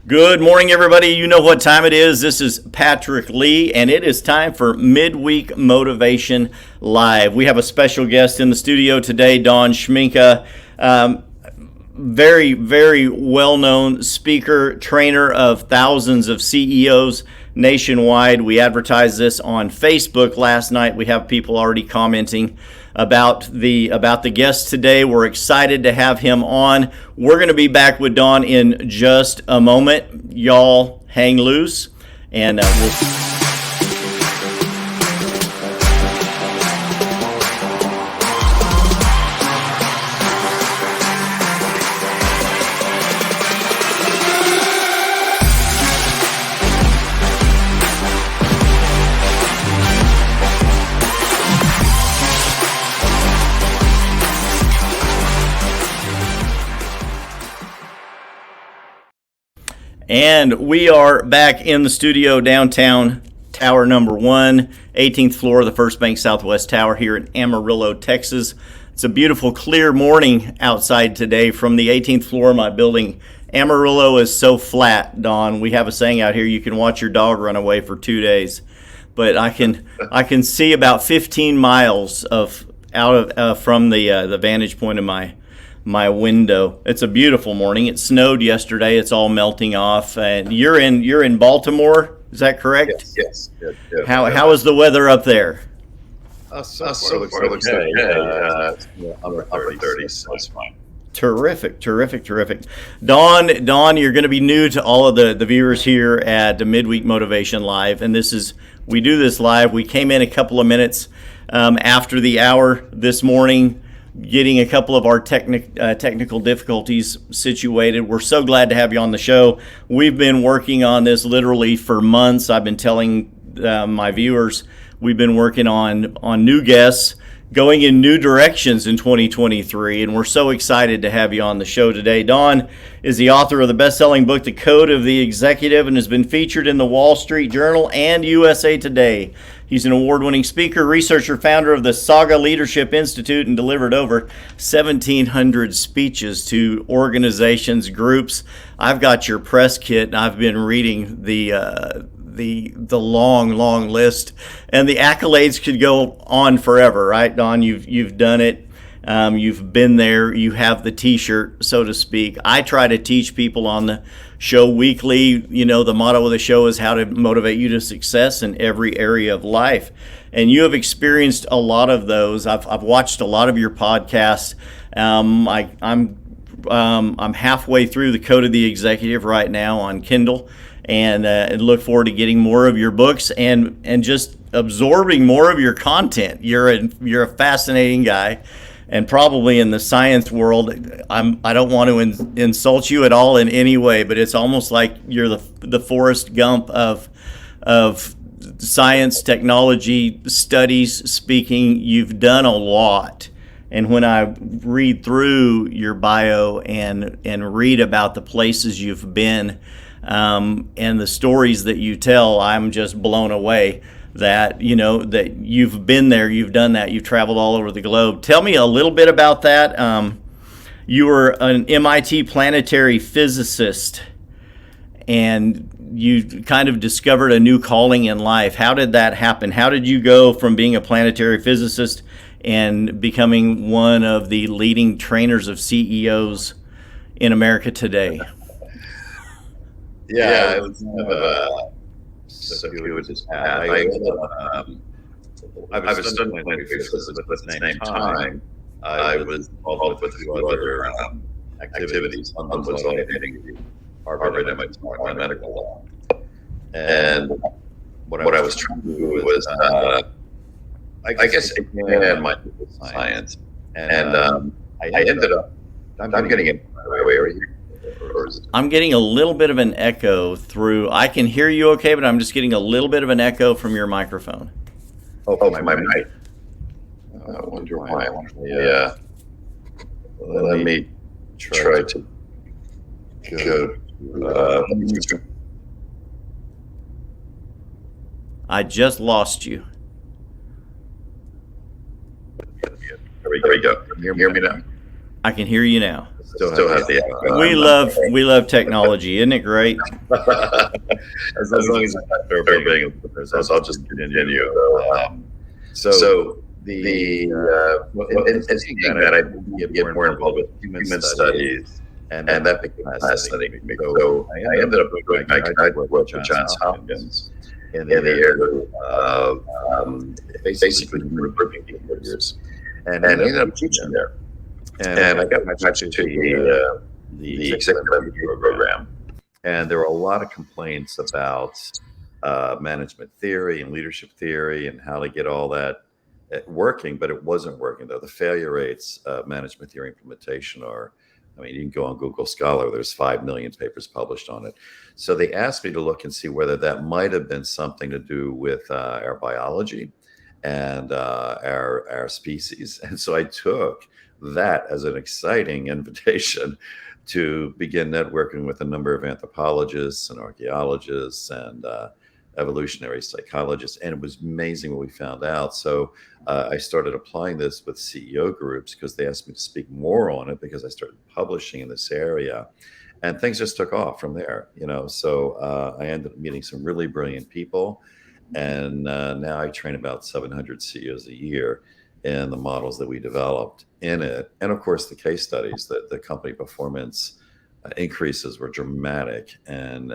Good morning, everybody. You know what time it is. This is Patrick Lee, and it is time for Midweek Motivation Live. We have a special guest in the studio today, Don Schmincke. Very, very well-known speaker, trainer of thousands of CEOs nationwide. We advertised this on Facebook last night. We have people already commenting about the guest today. We're excited to have him on. We're going to be back with Don in just a moment. Y'all hang loose, and we'll. And we are back in the studio downtown, tower number 1, 18th floor of the First Bank Southwest Tower here in Amarillo, Texas. It's a beautiful, clear morning outside today from the 18th floor of my building. Amarillo is so flat, Don. We have a saying out here, you can watch your dog run away for 2 days. But I can see about 15 miles from the vantage point of my window. It's a beautiful morning. It snowed yesterday. It's all melting off. And you're in Baltimore, is that correct? Yes. How is the weather up there? So far it looks okay. Upper 30s, so it's fine. Terrific. Don, you're going to be new to all of the viewers here at the Midweek Motivation Live, and we do this live. We came in a couple of minutes after the hour this morning, getting a couple of our technical difficulties situated. We're so glad to have you on the show. We've been working on this literally for months. I've been telling my viewers we've been working on new guests, going in new directions in 2023, and we're so excited to have you on the show today. Don is the author of the best-selling book, The Code of the Executive, and has been featured in the Wall Street Journal and USA Today. He's an award-winning speaker, researcher, founder of the SAGA Leadership Institute, and delivered over 1,700 speeches to organizations, groups. I've got your press kit, and I've been reading the long list, and the accolades could go on forever, right, Don? You've done it. You've been there. You have the T-shirt, so to speak. I try to teach people on the show weekly. You know, the motto of the show is how to motivate you to success in every area of life. And you have experienced a lot of those. I've watched a lot of your podcasts. I'm halfway through The Code of the Executive right now on Kindle, and look forward to getting more of your books and just absorbing more of your content. You're a fascinating guy. And probably in the science world, I don't want to insult you at all in any way, but it's almost like you're the Forrest Gump of science, technology, studies, speaking. You've done a lot. And when I read through your bio and read about the places you've been and the stories that you tell, I'm just blown away that you've been there, you've done that, you've traveled all over the globe. Tell me a little bit about that. You were an MIT planetary physicist, and you kind of discovered a new calling in life. How did that happen? How did you go from being a planetary physicist and becoming one of the leading trainers of CEOs in America today? Yeah, it was kind of a circuitous path. I was studying planetary physics, but at the same time, I was involved with a few other activities. One was heading Harvard MIT medical law. And what I was trying to do was, I guess, expand my science. And I ended up, I'm getting it right away right here. I'm getting a little bit of an echo through. I can hear you okay, but I'm just getting a little bit of an echo from your microphone. Oh, my mic. I wonder why. Yeah. Let me try to go. I just lost you. There we go. Can you hear me now? I can hear you now. Still have the echo. We love technology, isn't it great? As long as it's not disturbing listeners, I'll just continue. So and seeing that, I get more involved with human studies, and that became fascinating to me. So I ended up doing my graduate work at Johns Hopkins in the area of basically grouping behaviors, and I ended up teaching there. And I got attached to the executive MBA program, and there were a lot of complaints about management theory and leadership theory and how to get all that working, but it wasn't working though. The failure rates of management theory implementation are, I mean, you can go on Google Scholar, there's 5 million papers published on it. So they asked me to look and see whether that might have been something to do with our biology and our species. And so I took that as an exciting invitation to begin networking with a number of anthropologists and archaeologists and evolutionary psychologists. And it was amazing what we found out. So I started applying this with CEO groups because they asked me to speak more on it because I started publishing in this area. And things just took off from there, you know. So I ended up meeting some really brilliant people. And now I train about 700 CEOs a year in the models that we developed in it. And of course, the case studies that the company performance increases were dramatic and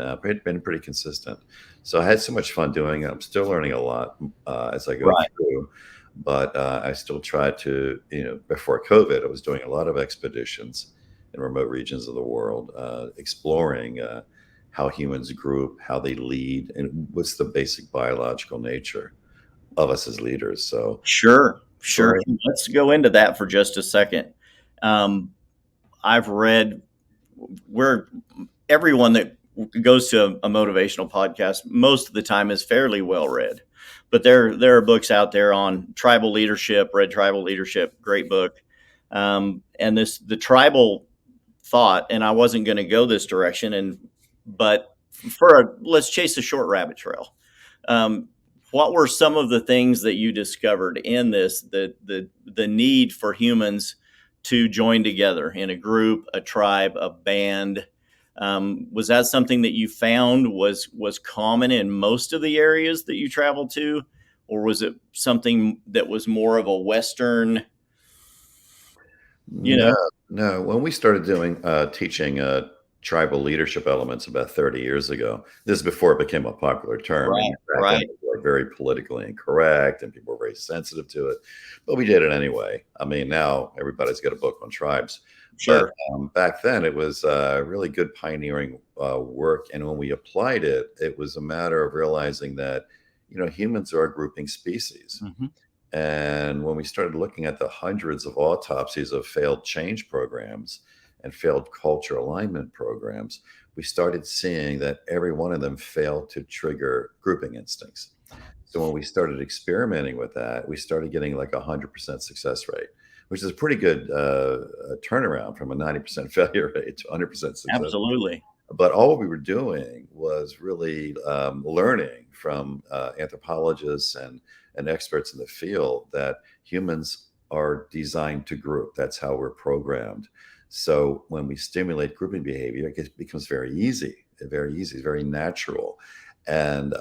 been pretty consistent. So I had so much fun doing it. I'm still learning a lot as I go through, but I still try to, you know, before COVID, I was doing a lot of expeditions in remote regions of the world, exploring how humans group, how they lead, and what's the basic biological nature of us as leaders. So Sure. Let's go into that for just a second. I've read where everyone that goes to a motivational podcast most of the time is fairly well read, but there are books out there on tribal leadership. Read Tribal Leadership, great book, and the tribal thought. And I wasn't going to go this direction, but let's chase a short rabbit trail. What were some of the things that you discovered in this, the need for humans to join together in a group, a tribe, a band? Was that something that you found was common in most of the areas that you traveled to, or was it something that was more of a Western, No. When we started doing teaching tribal leadership elements about 30 years ago, this is before it became a popular term. Right, And back right. then it was like very politically incorrect, and people were very sensitive to it. But we did it anyway. I mean, now everybody's got a book on tribes. Sure. But back then, it was really good pioneering work. And when we applied it, it was a matter of realizing that, you know, humans are a grouping species. Mm-hmm. And when we started looking at the hundreds of autopsies of failed change programs and failed culture alignment programs, we started seeing that every one of them failed to trigger grouping instincts. So when we started experimenting with that, we started getting like 100% success rate, which is a pretty good turnaround from a 90% failure rate to 100% success. Absolutely. But all we were doing was really learning from anthropologists and experts in the field that humans are designed to group. That's how we're programmed. So when we stimulate grouping behavior, it becomes very easy, very natural. And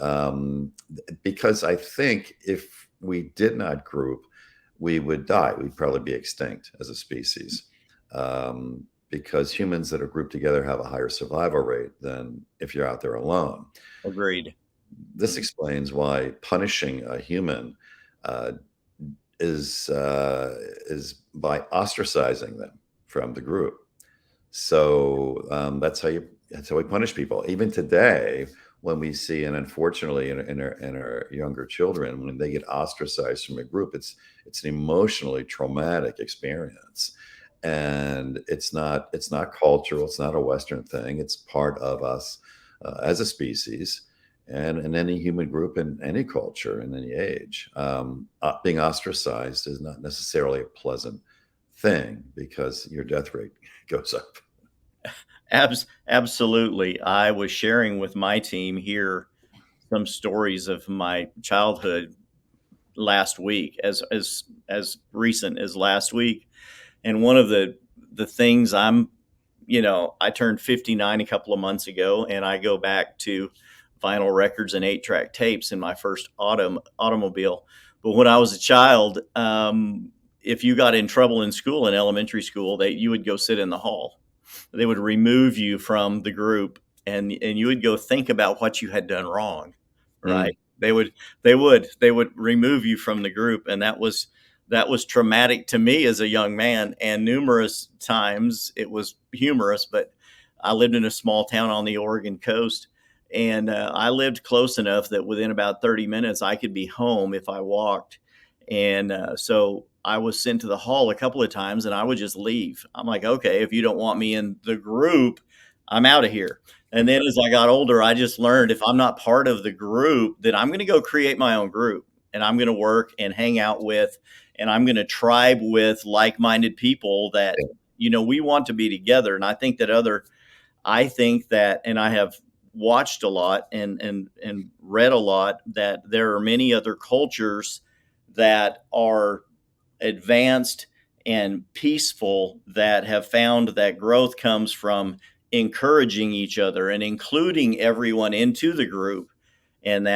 because I think if we did not group, we would die. We'd probably be extinct as a species. Because humans that are grouped together have a higher survival rate than if you're out there alone. Agreed. This explains why punishing a human is by ostracizing them from the group. So that's how we punish people. Even today, when we see, and unfortunately in our younger children, when they get ostracized from a group, it's an emotionally traumatic experience. And it's not cultural. It's not a Western thing. It's part of us as a species, and in any human group, in any culture, in any age. Being ostracized is not necessarily a pleasant thing because your death rate goes up. Absolutely. I was sharing with my team here some stories of my childhood last week, as recent as last week. And one of the the things I turned 59 a couple of months ago, and I go back to vinyl records and 8-track tapes in my first automobile. But when I was a child, if you got in trouble in school, in elementary school, you would go sit in the hall. They would remove you from the group, and you would go think about what you had done wrong, Mm. right? They would remove you from the group, and that was traumatic to me as a young man. And numerous times it was humorous, but I lived in a small town on the Oregon coast, and I lived close enough that within about 30 minutes I could be home if I walked. And so I was sent to the hall a couple of times, and I would just leave. I'm like, okay, if you don't want me in the group, I'm out of here. And then as I got older, I just learned if I'm not part of the group, then I'm going to go create my own group, and I'm going to work and hang out with, and I'm going to tribe with like-minded people that, we want to be together. And I think that, and I have watched a lot and read a lot, that there are many other cultures that are advanced and peaceful, that have found that growth comes from encouraging each other and including everyone into the group. And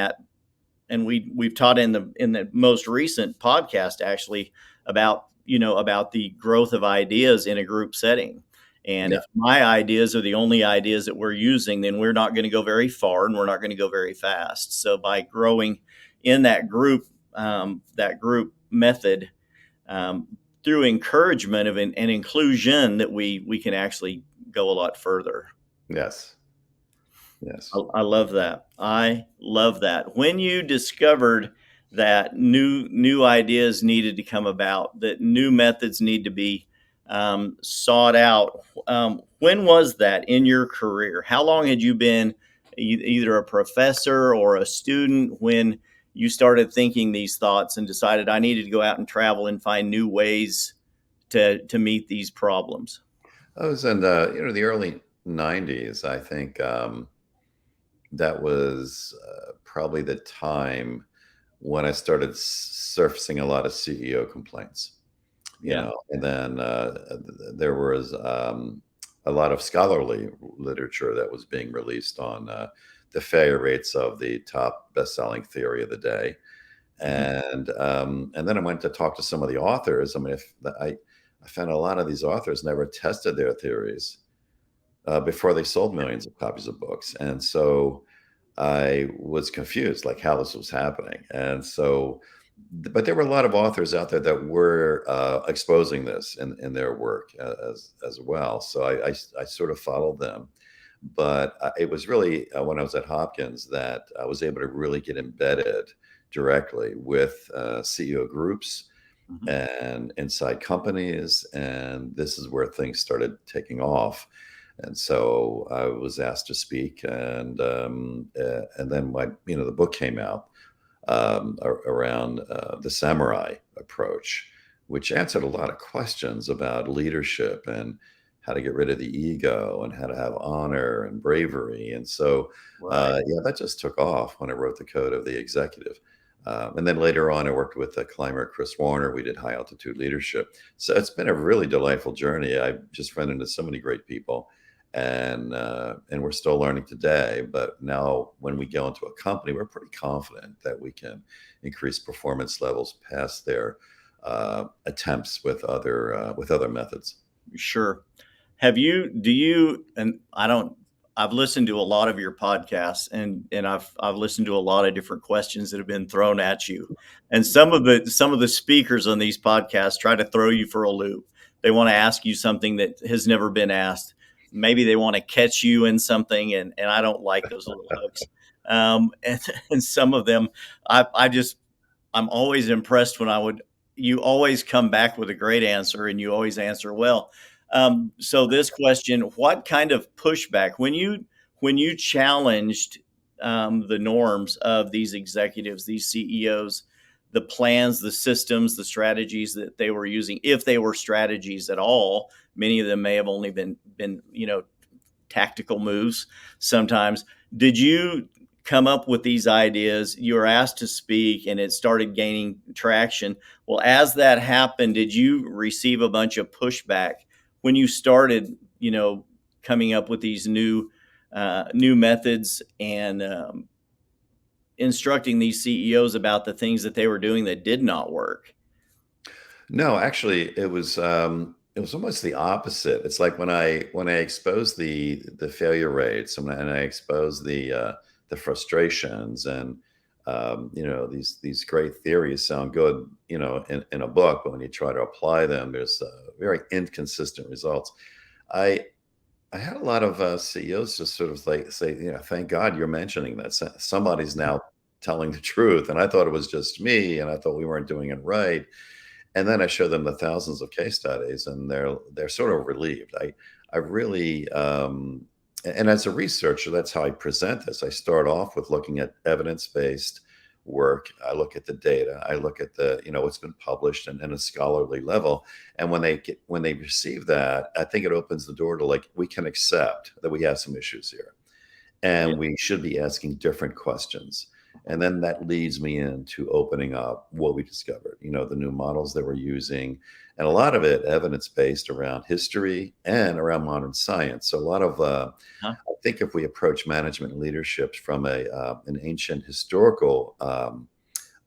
we've taught in the most recent podcast, actually, about the growth of ideas in a group setting. And Yeah. if my ideas are the only ideas that we're using, then we're not going to go very far, and we're not going to go very fast. So by growing in that group method, um, through encouragement and inclusion, that we can actually go a lot further. Yes. I, Yes. I love that. I love that. When you discovered that new ideas needed to come about, that new methods need to be sought out, when was that in your career? How long had you been either a professor or a student when you started thinking these thoughts and decided I needed to go out and travel and find new ways to meet these problems? I was in the early '90s. I think that was probably the time when I started surfacing a lot of CEO complaints. Yeah. And then there was a lot of scholarly literature that was being released on the failure rates of the top best-selling theory of the day. Mhm. And then I went to talk to some of the authors. I mean, if I found a lot of these authors never tested their theories before they sold millions of copies of books, and so I was confused, like how this was happening. And so, but there were a lot of authors out there that were exposing this in their work as well. So I sort of followed them. But it was really when I was at Hopkins that I was able to really get embedded directly with CEO groups Mhm. and inside companies, and this is where things started taking off. And so I was asked to speak, and then the book came out around the samurai approach, which answered a lot of questions about leadership and how to get rid of the ego and how to have honor and bravery. And so, Right. yeah, that just took off when I wrote the Code of the Executive. And then later on, I worked with the climber Chris Warner. We did high altitude leadership. So it's been a really delightful journey. I just run into so many great people, and we're still learning today. But now, when we go into a company, we're pretty confident that we can increase performance levels past their attempts with other methods. Sure. And I've listened to a lot of your podcasts, and I've listened to a lot of different questions that have been thrown at you. And some of the speakers on these podcasts try to throw you for a loop. They want to ask you something that has never been asked. Maybe they want to catch you in something, and I don't like those little hooks. And, and some of them, I'm always impressed you always come back with a great answer, and you always answer well. So this question, what kind of pushback when you challenged the norms of these executives, these CEOs, the plans, the systems, the strategies that they were using, if they were strategies at all? Many of them may have only been tactical moves sometimes. Did you come up with these ideas? You were asked to speak, and it started gaining traction. Well, as that happened, did you receive a bunch of pushback when you started, coming up with these new methods and instructing these CEOs about the things that they were doing that did not work? No, actually, it was almost the opposite. It's like when I expose the failure rates and I expose the frustrations and these great theories sound good, in a book, but when you try to apply them, there's very inconsistent results. I I had a lot of CEOs just sort of like say, thank God you're mentioning that. Somebody's now telling the truth. And I thought it was just me, and I thought we weren't doing it right. And then I show them the thousands of case studies, and they're sort of relieved. I really and as a researcher, that's how I present this. I start off with looking at evidence-based work. I look at the data. I look at what's been published and a scholarly level. And when they receive that, I think it opens the door to, like, we can accept that we have some issues here, Yeah. and we should be asking different questions. And then that leads me into opening up what we discovered, the new models that we're using, and a lot of it evidence based around history and around modern science. So a lot of, Huh? I think, if we approach management and leadership from an ancient historical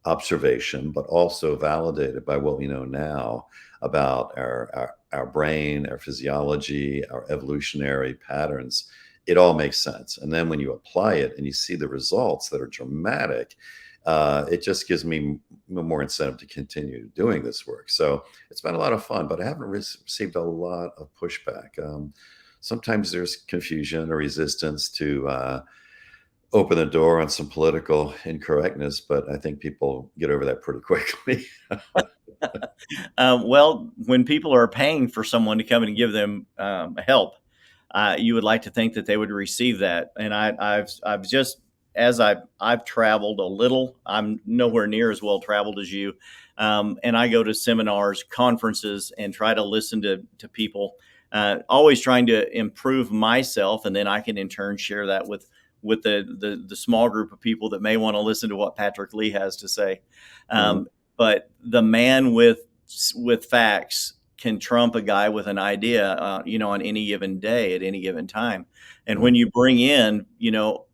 observation, but also validated by what we know now about our brain, our physiology, our evolutionary patterns, it all makes sense. And then when you apply it and you see the results that are dramatic, it just gives me more incentive to continue doing this work. So it's been a lot of fun, but I haven't received a lot of pushback. Sometimes there's confusion or resistance to open the door on some political incorrectness, but I think people get over that pretty quickly. Well, when people are paying for someone to come in and give them help, you would like to think that they would receive that. And I've just, as I've traveled a little, I'm nowhere near as well traveled as you, and I go to seminars, conferences, and try to listen to people, always trying to improve myself, and then I can in turn share that with the small group of people that may want to listen to what Patrick Lee has to say. Mhm, Um, but the man with facts can trump a guy with an idea, on any given day at any given time. And mhm, when you bring in, you know,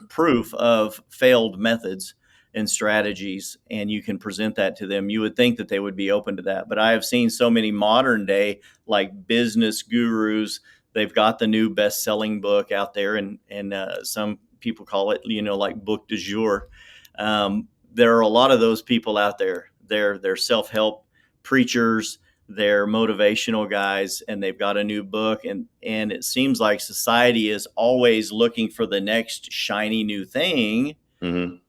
proof of failed methods and strategies, and you can present that to them, you would think that they would be open to that. But I have seen so many modern day, like, business gurus. They've got the new best-selling book out there, and some people call it, like, book du jour. There are a lot of those people out there. They're self-help preachers, they're motivational guys, and they've got a new book, and it seems like society is always looking for the next shiny new thing. mhm,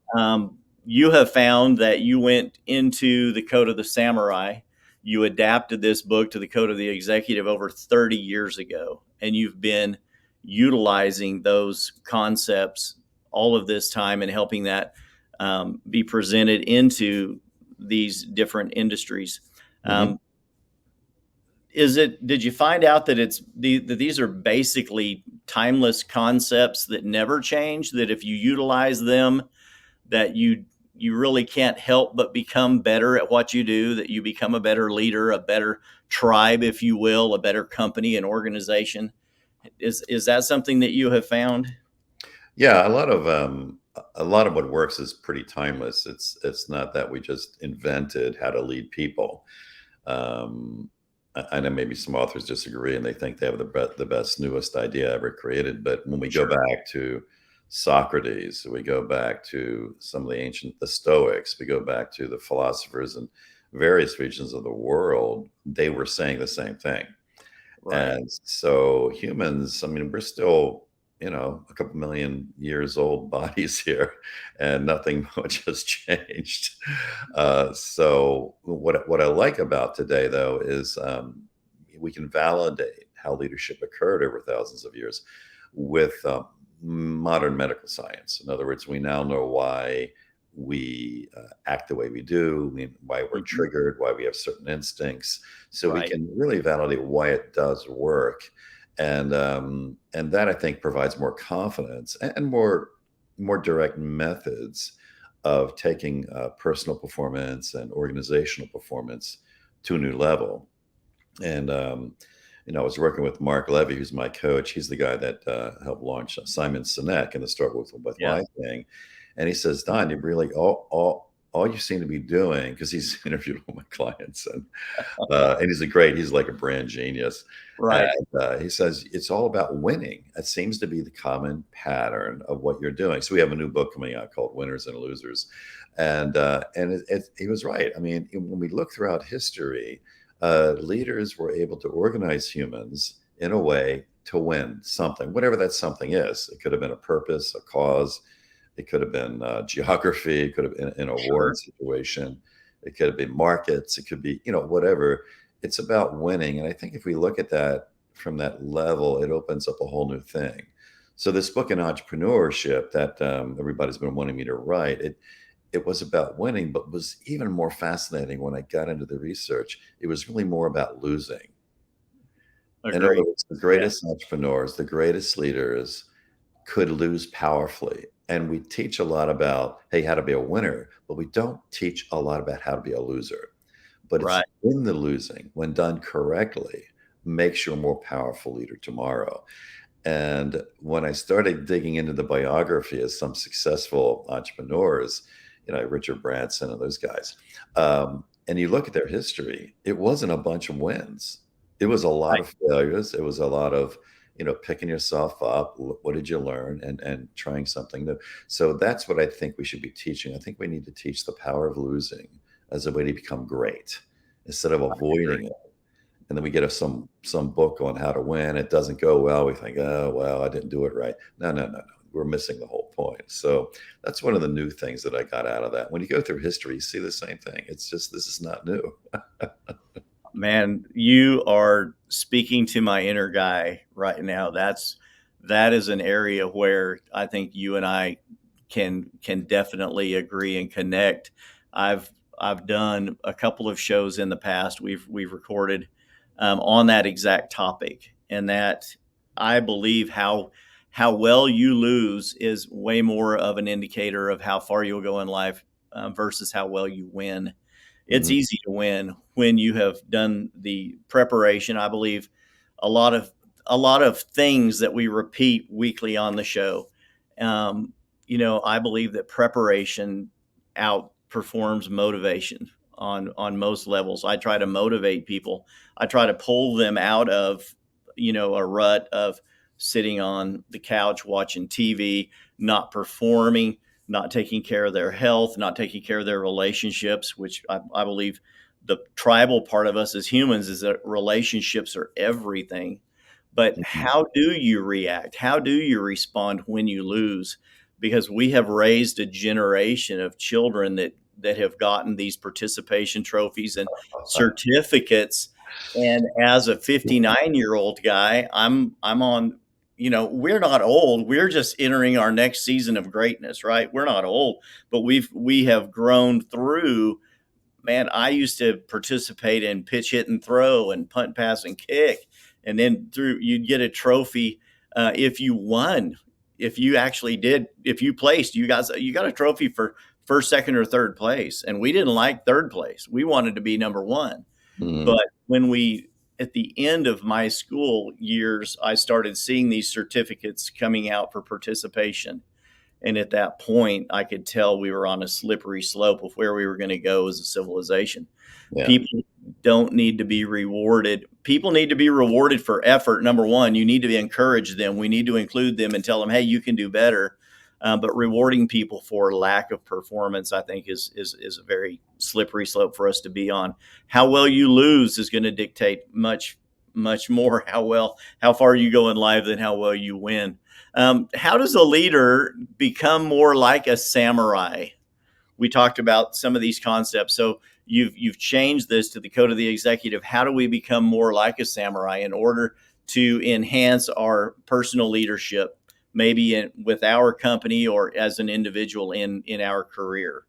You have found that you went into the Code of the Samurai. You adapted this book to the Code of the Executive over 30 years ago, and you've been utilizing those concepts all of this time and helping that be presented into these different industries. mhm. Um, did you find out that that these are basically timeless concepts that never change, that if you utilize them, that you really can't help but become better at what you do, that you become a better leader, a better tribe, if you will, a better company and organization? Is that something that you have found? Yeah, a lot of what works is pretty timeless. It's not that we just invented how to lead people. Um, I know maybe some authors disagree and they think they have the best, newest idea ever created. But when we go Sure. back to Socrates, we go back to some of the Stoics, we go back to the philosophers in various regions of the world, they were saying the same thing. Right. And so humans, I mean, we're still, a couple million years old bodies here, and nothing much has changed. So what I like about today, though, is we can validate how leadership occurred over thousands of years with modern medical science. In other words, we now know why we act the way we do, why we're Mhm. triggered, why we have certain instincts, so we Right. can really validate why it does work, and that, I think, provides more confidence and more direct methods of taking personal performance and organizational performance to a new level. And I was working with Mark Levy, who's my coach. He's the guy that helped launch Simon Sinek and the Start with Yeah. Why thing. And he says, Don, you really all you seem to be doing, because he's interviewed all my clients, and he's like a brand genius. And Right. he says it's all about winning. It seems to be the common pattern of what you're doing. So we have a new book coming out called Winners and Losers, and he was right. I mean, when we look throughout history, leaders were able to organize humans in a way to win something, whatever that something is. It could have been a purpose, a cause. It could have been geography. It could have been an Sure. award situation. It could have been markets. It could be, whatever. It's about winning. And I think if we look at that from that level, it opens up a whole new thing. So this book in entrepreneurship that everybody's been wanting me to write, it was about winning, but was even more fascinating when I got into the research. It was really more about losing. In other Agree. words, the Yeah. greatest entrepreneurs, the greatest leaders could lose powerfully. And we teach a lot about, hey, how to be a winner, but we don't teach a lot about how to be a loser. But it's Right. in the losing, when done correctly, makes you a more powerful leader tomorrow. And when I started digging into the biography of some successful entrepreneurs, Richard Branson and those guys, and you look at their history, it wasn't a bunch of wins. It was a lot Right. of failures. It was a lot of, picking yourself up. What did you learn? And trying something new. So that's what I think we should be teaching. I think we need to teach the power of losing as a way to become great instead of Agree. avoiding it. And then we get some book on how to win. It doesn't go well. We think, oh well, I didn't do it right. No, no, no, no. We're missing the whole point. So that's one of the new things that I got out of that. When you go through history, you see the same thing. It's just this is not new. Man, you are speaking to my inner guy right now. That is an area where I think you and I can definitely agree and connect. I've done a couple of shows in the past. We've recorded on that exact topic, and that I believe how well you lose is way more of an indicator of how far you'll go in life versus how well you win. It's Mhm. easy to win when you have done the preparation. I believe a lot of a lot of things that we repeat weekly on the show. Um, I believe that preparation outperforms motivation on most levels. I try to motivate people. I try to pull them out of a rut of sitting on the couch watching TV, not performing, not taking care of their health, not taking care of their relationships, which I believe the tribal part of us as humans is that relationships are everything. But Mhm. how do you react? How do you respond when you lose? Because we have raised a generation of children that have gotten these participation trophies and certificates. And as a 59-year-old guy, I'm on, we're not old. We're just entering our next season of greatness, right? We're not old, but we have grown through. Man, I used to participate in pitch, hit, and throw, and punt, pass, and kick, and then through you'd get a trophy if you won. If you actually did, if you placed, you got a trophy for first, second, or third place. And we didn't like third place; we wanted to be number one. Mhm. But when we at the end of my school years, I started seeing these certificates coming out for participation, and at that point, I could tell we were on a slippery slope of where we were going to go as a civilization. Yeah. People don't need to be rewarded. People need to be rewarded for effort. Number one, you need to encourage them. We need to include them and tell them, "Hey, you can do better." But rewarding people for lack of performance, I think, is a very slippery slope for us to be on. How well you lose is going to dictate much more how far you go in life than how well you win. How does a leader become more like a samurai? We talked about some of these concepts. So you've changed this to the code of the executive. How do we become more like a samurai in order to enhance our personal leadership, maybe with our company or as an individual in our career?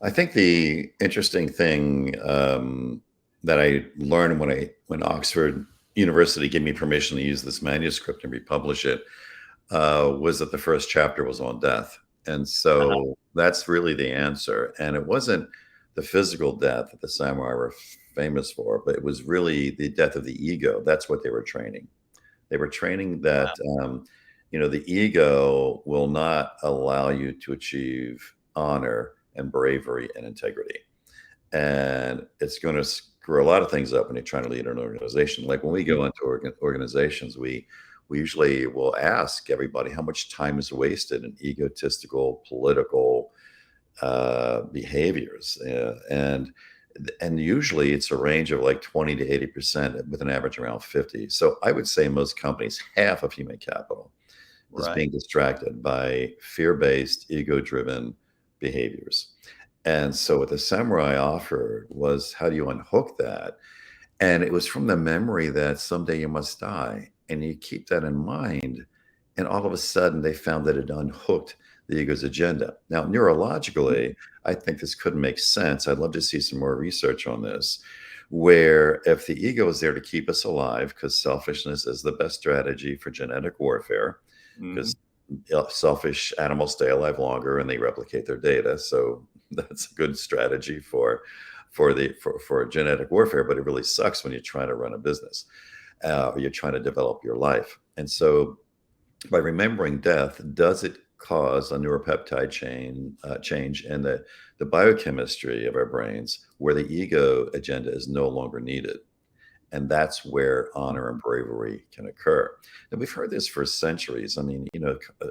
I think the interesting thing that I learned when Oxford University gave me permission to use this manuscript and republish it was that the first chapter was on death, and Uh-huh. so that's really the answer. And it wasn't the physical death that the samurai were famous for, but it was really the death of the ego. That's what they were training. They were training that, the ego will not allow you to achieve honor and bravery and integrity. And it's going to screw a lot of things up when you're trying to lead an organization. Like when we go into organizations, we usually will ask everybody how much time is wasted in egotistical, political behaviors, and usually it's a range of like 20 to 80%, with an average around 50. So I would say most companies, half of human capital is Right. being distracted by fear-based, ego-driven behaviors. And so what the samurai offered was, how do you unhook that? And it was from the memory that someday you must die. And you keep that in mind. And all of a sudden, they found that it unhooked the ego's agenda. Now, neurologically, I think this could make sense. I'd love to see some more research on this, where if the ego is there to keep us alive, because selfishness is the best strategy for genetic warfare, Mhm. because selfish animals stay alive longer and they replicate their data. So that's a good strategy for genetic warfare, but it really sucks when you're trying to run a business, or you're trying to develop your life. And so, by remembering death, does it cause a neuropeptide change in the biochemistry of our brains, where the ego agenda is no longer needed? And that's where honor and bravery can occur. And we've heard this for centuries. I mean,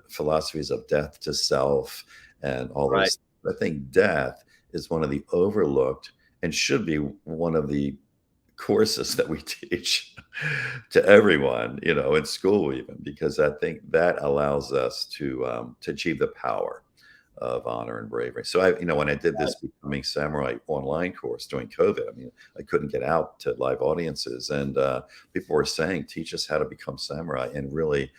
philosophies of death to self and all Right. those. I think death is one of the overlooked, and should be one of the courses that we teach to everyone, in school even, because I think that allows us to achieve the power of honor and bravery. So when I did this Becoming Samurai online course during COVID, I mean, I couldn't get out to live audiences, and people were saying, "Teach us how to become samurai." And really,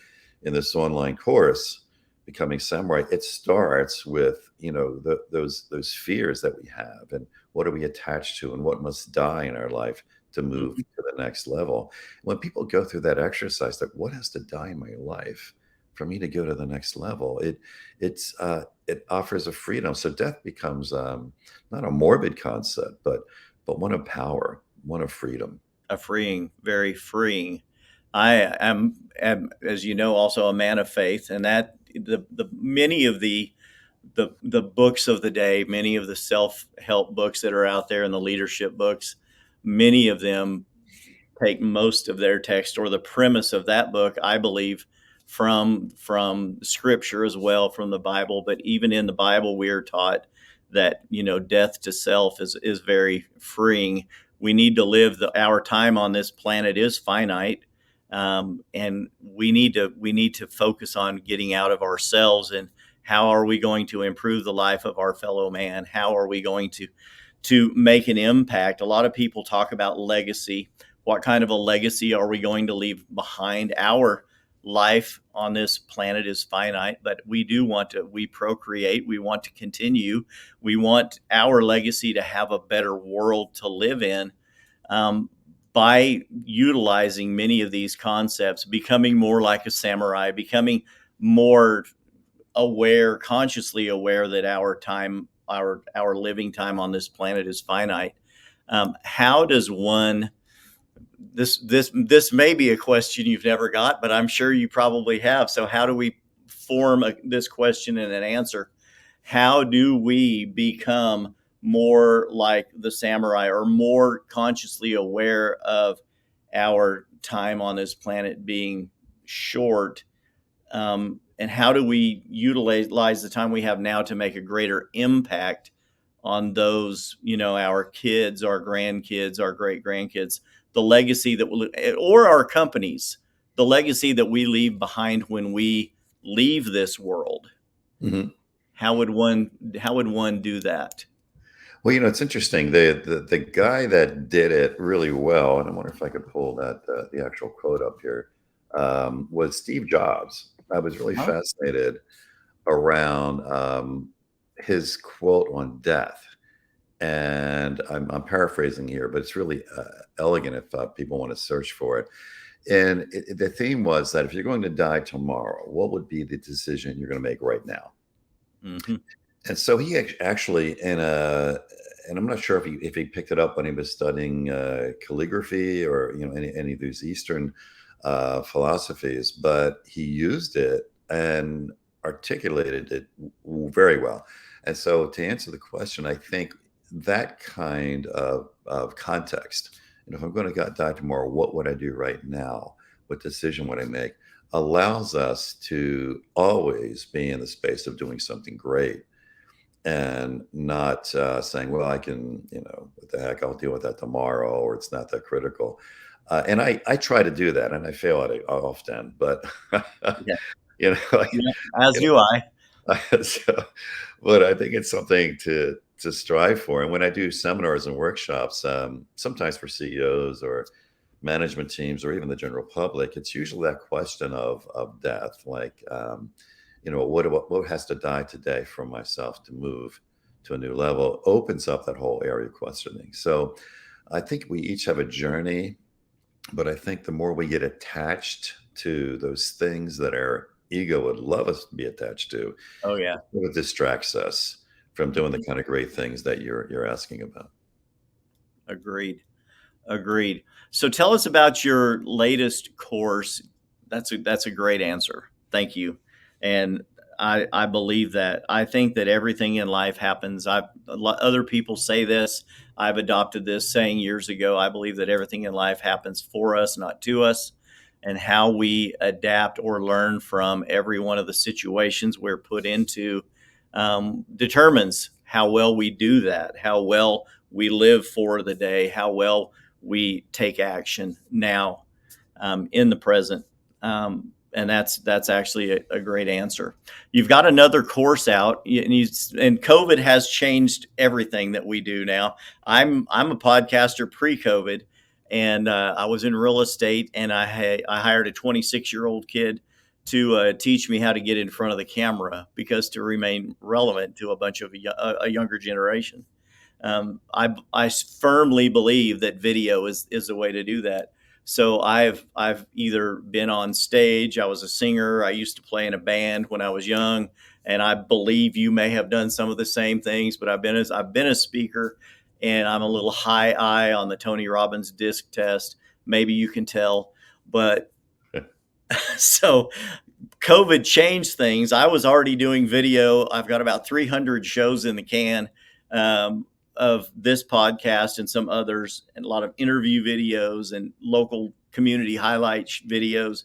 in this online course, Becoming Samurai, it starts with those fears that we have, and what are we attached to, and what must die in our life to move Mhm. to the next level. When people go through that exercise, like, what has to die in my life for me to go to the next level? It offers a freedom. So death becomes, not a morbid concept, but one of power, one of freedom. A freeing, very freeing. I am, as you know, also a man of faith, and that the many of the books of the day, many of the self help books that are out there, and the leadership books, many of them take most of their text, or the premise of that book, I believe, from scripture as well, from the Bible. But even in the Bible, we are taught that death to self is very freeing. We need to live our time on this planet is finite, and we need to focus on getting out of ourselves, and how are we going to improve the life of our fellow man? How are we going to make an impact? A lot of people talk about legacy. What kind of a legacy are we going to leave behind? Our life on this planet is finite, but we procreate, we want to continue, we want our legacy to have a better world to live in, um, by utilizing many of these concepts, becoming more like a samurai, becoming more aware, consciously aware that our living time on this planet is finite. How does one this may be a question you've never got, but I'm sure you probably have. So how do we form this question and an answer? How do we become more like the samurai, or more consciously aware of our time on this planet being short? And how do we utilize the time we have now to make a greater impact on those, our kids, our grandkids, our great grandkids, the legacy that will, or our companies, the legacy that we leave behind when we leave this world? Mhm. How would one do that? Well, it's interesting. The guy that did it really well, and I wonder if I could pull that the actual quote up here, was Steve Jobs. I was really Huh? fascinated around his quote on death. And I'm paraphrasing here, but it's really elegant if people want to search for it. And the theme was that if you're going to die tomorrow, what would be the decision you're going to make right now? Hmm. And so he actually and I'm not sure if he picked it up when he was studying calligraphy or any of these Eastern philosophies, but he used it and articulated it very well. And so to answer the question, I think that kind of context, if I'm going to die tomorrow, what would I do right now? What decision would I make? Allows us to always be in the space of doing something great and not saying, well, I can, what the heck, I'll deal with that tomorrow, or it's not that critical. And I try to do that, and I fail at it often, but Yeah. like, Yeah. As you do I. know, so, but I think it's something to strive for. And when I do seminars and workshops, sometimes for CEOs or management teams or even the general public, it's usually that question of death, like, what has to die today for myself to move to a new level, opens up that whole area of questioning. So I think we each have a journey, but I think the more we get attached to those things that our ego would love us to be attached to, Oh yeah. it distracts us from doing the kind of great things that you're asking about. Agreed. Agreed. So tell us about your latest course. That's a great answer. Thank you. And I believe that. I think that everything in life happens. Other people say this. I've adopted this saying years ago. I believe that everything in life happens for us, not to us. And how we adapt or learn from every one of the situations we're put into determines how well we do that, how well we live for the day, how well we take action now, in the present. And that's actually a great answer. You've got another course out, and COVID has changed everything that we do now. I'm a podcaster pre-COVID, and I was in real estate, and I hired a 26-year-old kid to teach me how to get in front of the camera, because to remain relevant to a bunch of a younger generation. I firmly believe that video is the way to do that. So I've either been on stage. I was a singer. I used to play in a band when I was young, and I believe you may have done some of the same things. But I've been a speaker, and I'm a little high I on the Tony Robbins disc test. Maybe you can tell, but so COVID changed things. I was already doing video. I've got about 300 shows in the can, of this podcast and some others, and a lot of interview videos and local community highlight videos.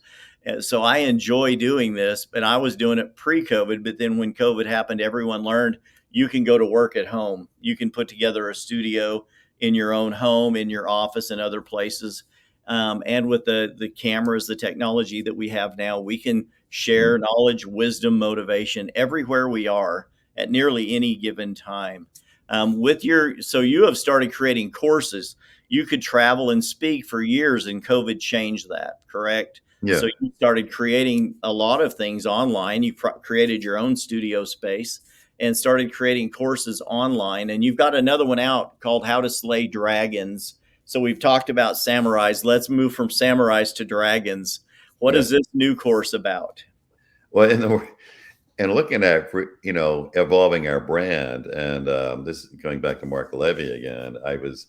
So I enjoy doing this, but I was doing it pre-COVID. But then when COVID happened, everyone learned you can go to work at home. You can put together a studio in your own home, in your office, and other places. And with the cameras, the technology that we have now, we can share knowledge, wisdom, motivation everywhere we are at nearly any given time. So you have started creating courses. You could travel and speak for years, and COVID changed that, correct? Yeah. So you started creating a lot of things online. You created your own studio space and started creating courses online. And you've got another one out called How to Slay Dragons. So we've talked about samurais. Let's move from samurais to dragons. What Yeah. is this new course about? Well, and looking at evolving our brand, and this is going back to Mark Levy again. I was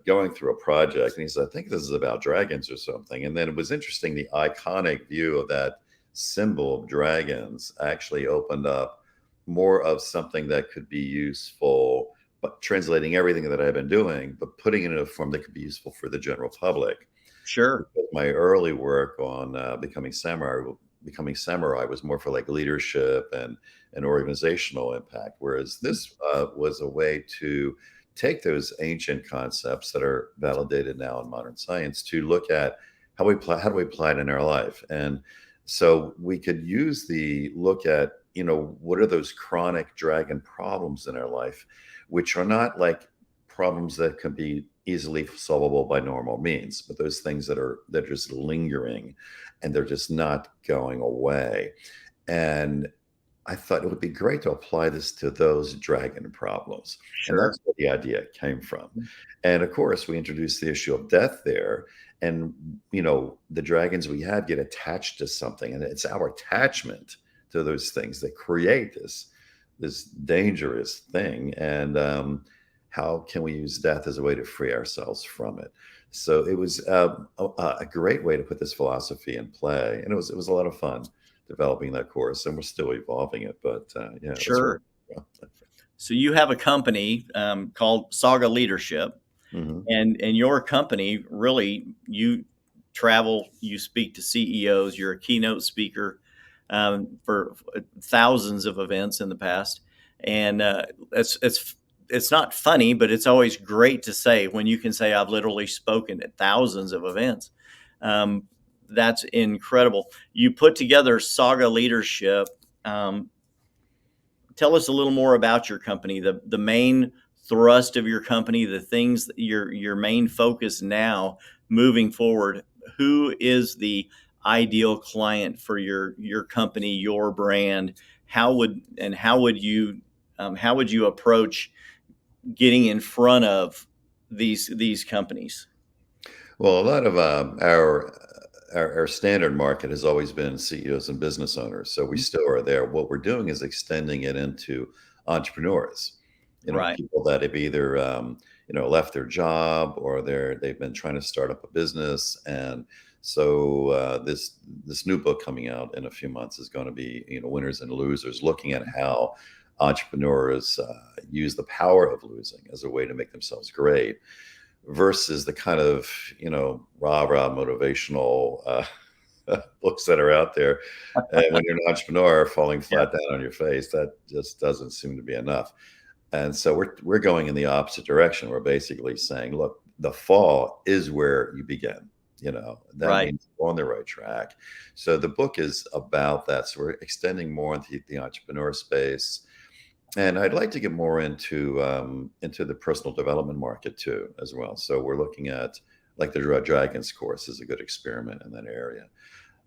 going through a project, and he said, "I think this is about dragons or something." And then it was interesting. The iconic view of that symbol of dragons actually opened up more of something that could be useful, but translating everything that I've been doing, but putting it in a form that could be useful for the general public. Sure. My early work on becoming samurai was more for like leadership and organizational impact, whereas this was a way to take those ancient concepts that are validated now in modern science to look at how do we apply it in our life. And so we could use the look at what are those chronic dragon problems in our life, which are not like problems that can be easily solvable by normal means, but those things that are just lingering and they're just not going away. And I thought it would be great to apply this to those dragon problems. And Sure. that's where the idea came from. And of course, we introduced the issue of death there. And, the dragons we have get attached to something, and it's our attachment to those things that create this dangerous thing, and how can we use death as a way to free ourselves from it? So it was a great way to put this philosophy in play, and it was a lot of fun developing that course, and we're still evolving it. But yeah, that's where. Sure. So you have a company called SAGA Leadership, Hmm. and your company really, you travel, you speak to CEOs, you're a keynote speaker for thousands of events in the past, and it's not funny, but it's always great to say when you can say I've literally spoken at thousands of events. Um, that's incredible. You put together SAGA Leadership. Um, Tell us a little more about your company, the main thrust of your company, the things that your main focus now moving forward. Who is the ideal client for your company, your brand? How would you approach getting in front of these companies? Well, a lot of our standard market has always been CEOs and business owners, so we still are there. What we're doing is extending it into entrepreneurs. Right. People that have either left their job, or they've been trying to start up a business, and so this new book coming out in a few months is going to be winners and losers, looking at how entrepreneurs use the power of losing as a way to make themselves great versus the kind of rah-rah motivational books that are out there. And when you're an entrepreneur, falling Yeah. flat down on your face, that just doesn't seem to be enough. And so we're going in the opposite direction. We're basically saying, look, the fall is where you begin. That Right. means you're on the right track. So the book is about that. So we're extending more into the entrepreneur space, and I'd like to get more into the personal development market too, as well. So we're looking at, like, the Dragons course is a good experiment in that area.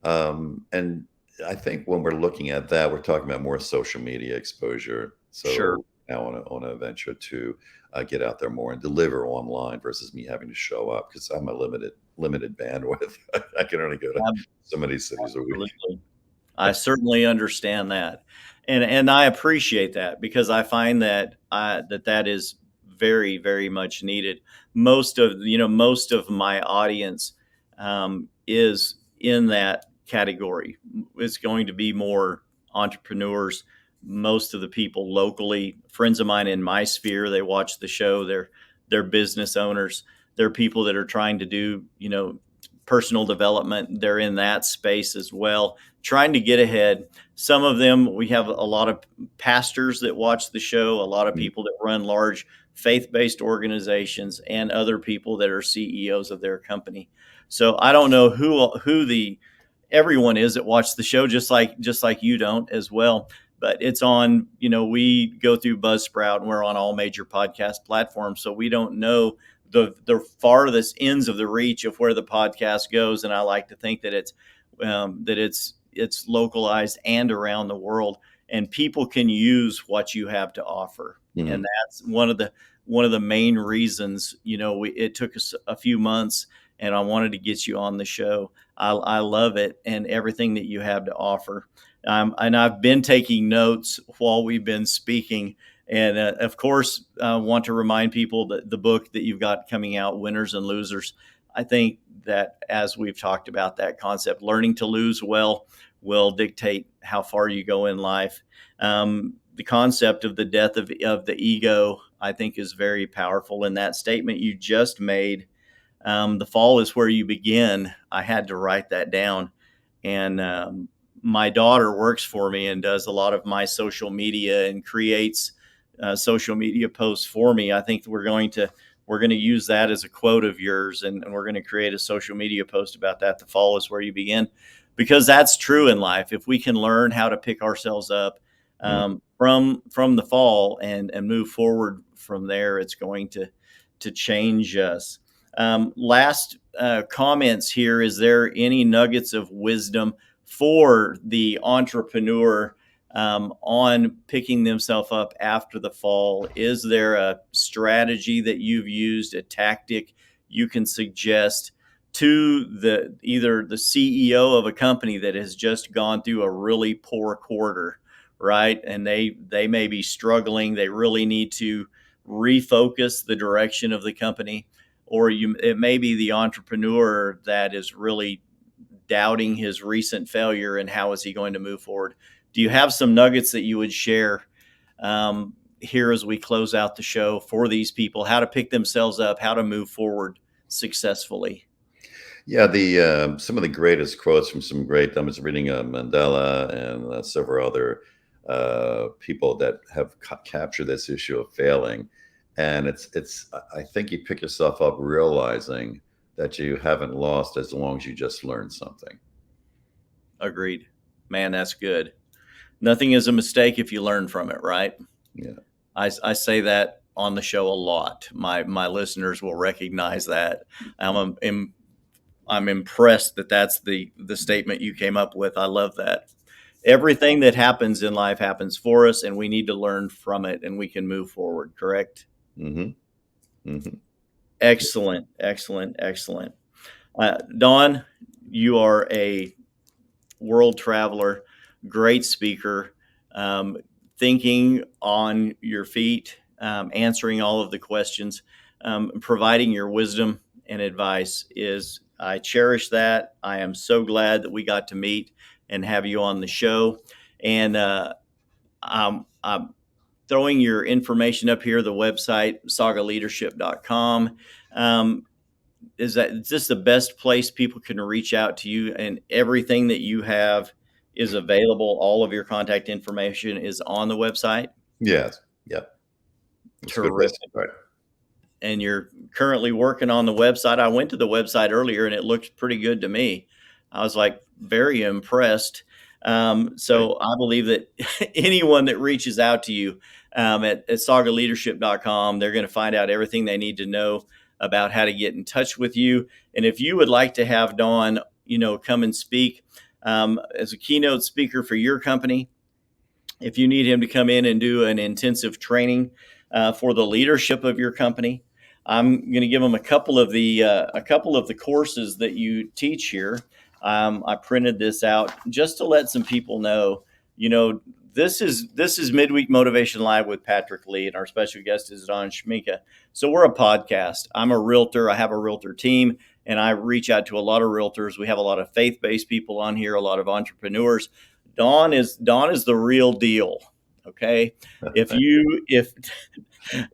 And I think when we're looking at that, we're talking about more social media exposure. Sure. So now on a venture to get out there more and deliver online versus me having to show up, because I'm a limited bandwidth. I can only go to so many cities a week. Absolutely. I certainly understand that, and I appreciate that because I find that that is very much needed. Most of my audience is in that category. It's going to be more entrepreneurs. Most of the people locally, friends of mine in my sphere, they watch the show. They're business owners. They're people that are trying to do personal development. They're in that space as well, trying to get ahead. Some of them, we have a lot of pastors that watch the show, a lot of Mm, people that run large faith-based organizations, and other people that are CEOs of their company. So I don't know who the everyone is that watch the show, just like you don't as well. But it's on, we go through Buzzsprout and we're on all major podcast platforms. So we don't know the farthest ends of the reach of where the podcast goes. And I like to think that it's localized and around the world, and people can use what you have to offer. And mm, that's one of the main reasons. It took us a few months, and I wanted to get you on the show. I love it and everything that you have to offer. And I've been taking notes while we've been speaking. And of course, I want to remind people that the book that you've got coming out, Winners and Losers, I think that as we've talked about that concept, learning to lose well will dictate how far you go in life. The concept of the death of the ego, I think, is very powerful. In that statement you just made, the fall is where you begin. I had to write that down. And my daughter works for me and does a lot of my social media and creates social media posts for me. I think we're going to use that as a quote of yours, and we're going to create a social media post about that. The fall is where you begin, because that's true in life. If we can learn how to pick ourselves up mm. from the fall and move forward from there, it's going to change us. Last comments here. Is there any nuggets of wisdom for the entrepreneur on picking themselves up after the fall? Is there a strategy that you've used, a tactic you can suggest to either the CEO of a company that has just gone through a really poor quarter, right? And they may be struggling. They really need to refocus the direction of the company, or it may be the entrepreneur that is really doubting his recent failure and how is he going to move forward. Do you have some nuggets that you would share here as we close out the show for these people, how to pick themselves up, how to move forward successfully? Yeah, the some of the greatest quotes from some great. I was reading Mandela and several other people that have captured this issue of failing, and it's. I think you pick yourself up realizing that you haven't lost as long as you just learned something. Agreed. Man, that's good. Nothing is a mistake if you learn from it, right? Yeah. I say that on the show a lot. My listeners will recognize that. I'm impressed that that's the statement you came up with. I love that. Everything that happens in life happens for us, and we need to learn from it, and we can move forward. Correct? Mm-hmm. Mm-hmm. Excellent, excellent, excellent. Don, you are a world traveler, great speaker, thinking on your feet, answering all of the questions, providing your wisdom and advice is, I cherish that. I am so glad that we got to meet and have you on the show. And I'm throwing your information up here, the website, sagaleadership.com. Is this the best place people can reach out to you, and everything that you have is available? All of your contact information is on the website? Yes. Yep. It's a good place Terrific. to start. And you're currently working on the website. I went to the website earlier and it looked pretty good to me. I was like very impressed. So I believe that anyone that reaches out to you at sagaleadership.com, they're going to find out everything they need to know about how to get in touch with you. And if you would like to have Don, come and speak as a keynote speaker for your company, if you need him to come in and do an intensive training for the leadership of your company, I'm going to give him a couple of the courses that you teach here. I printed this out just to let some people know. This is Midweek Motivation Live with Patrick Lee, and our special guest is Don Schmincke. So we're a podcast. I'm a realtor. I have a realtor team, and I reach out to a lot of realtors. We have a lot of faith-based people on here, a lot of entrepreneurs. Don is the real deal. Okay. If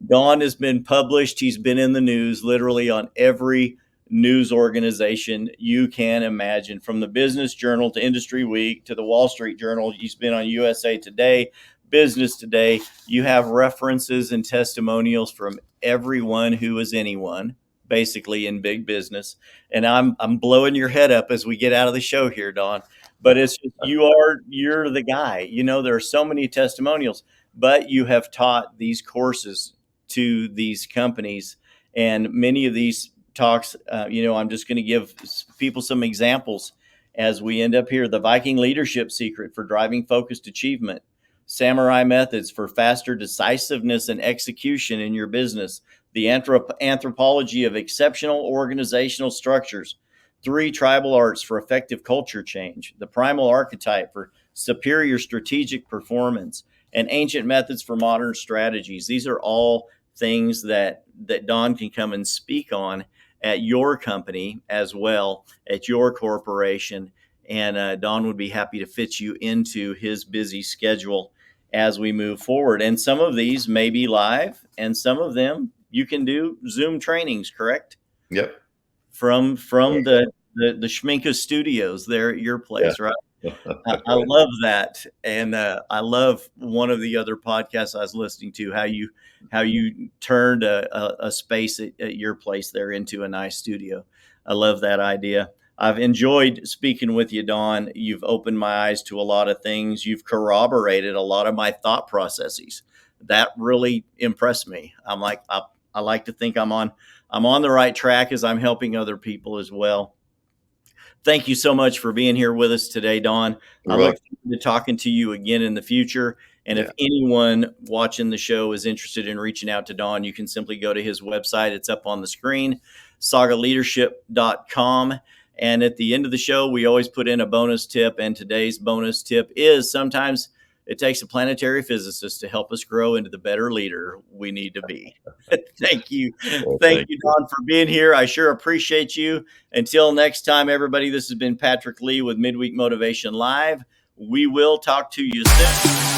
Don has been published, he's been in the news literally on every news organization you can imagine, from the Business Journal to Industry Week to the Wall Street Journal. He's been on USA Today, Business Today. You have references and testimonials from everyone who is anyone, basically, in big business. And I'm blowing your head up as we get out of the show here, Don. But it's just, you're the guy. There are so many testimonials, but you have taught these courses to these companies, and many of these talks, I'm just going to give people some examples as we end up here. The Viking Leadership Secret for driving focused achievement, Samurai Methods for faster decisiveness and execution in your business, the Anthropology of Exceptional Organizational Structures, 3 Tribal Arts for effective culture change, the Primal Archetype for superior strategic performance, and Ancient Methods for modern strategies. These are all things that Don can come and speak on at your company as well, at your corporation. And Don would be happy to fit you into his busy schedule as we move forward. And some of these may be live, and some of them you can do Zoom trainings, correct? Yep. From the Schmincke studios there at your place, yeah. Right? I love that. And I love one of the other podcasts I was listening to, how you turned a space at your place there into a nice studio. I love that idea. I've enjoyed speaking with you, Don. You've opened my eyes to a lot of things. You've corroborated a lot of my thought processes. That really impressed me. I'm like, I like to think I'm on the right track as I'm helping other people as well. Thank you so much for being here with us today, Don. I look forward to talking to you again in the future. And if anyone watching the show is interested in reaching out to Don, you can simply go to his website. It's up on the screen, sagaleadership.com. And at the end of the show, we always put in a bonus tip. And today's bonus tip is, sometimes it takes a planetary physicist to help us grow into the better leader we need to be. Thank you. Well, Thank you, Don, for being here. I sure appreciate you. Until next time, everybody, this has been Patrick Lee with Midweek Motivation Live. We will talk to you soon.